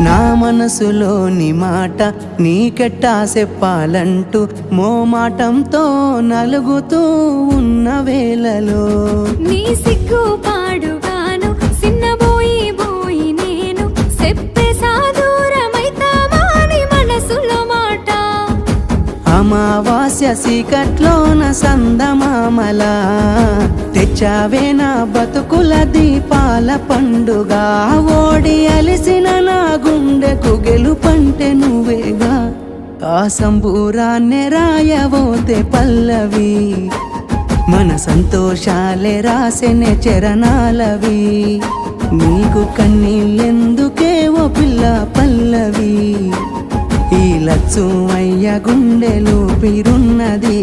నా మనసులోని మాట నీకెట్టా చెప్పాలంటూ మోమాటంతో నలుగుతూ ఉన్న వేళలో నీ సిగ్గు పాడుగాను సిన్నబోయి బోయి నేను చెప్పేసా దూరమైతామాని మనసులో మాట అమావాస్య సీకట్లోన సందమామల తెచ్చావే నా బతుకుల దీపాల పండుగ ఓడి అలిసిన నా గుండెకు గెలుపంటే నువ్వేగా ఆ సంబూరాన్నే రాయవోతే పల్లవి మన సంతోషాలే రాసెనే చరణాలవి నీకు కన్నీళ్ళెందుకే ఓ పిల్ల పల్లవి ఈ లచ్చు అయ్య గుండెలు పిరున్నది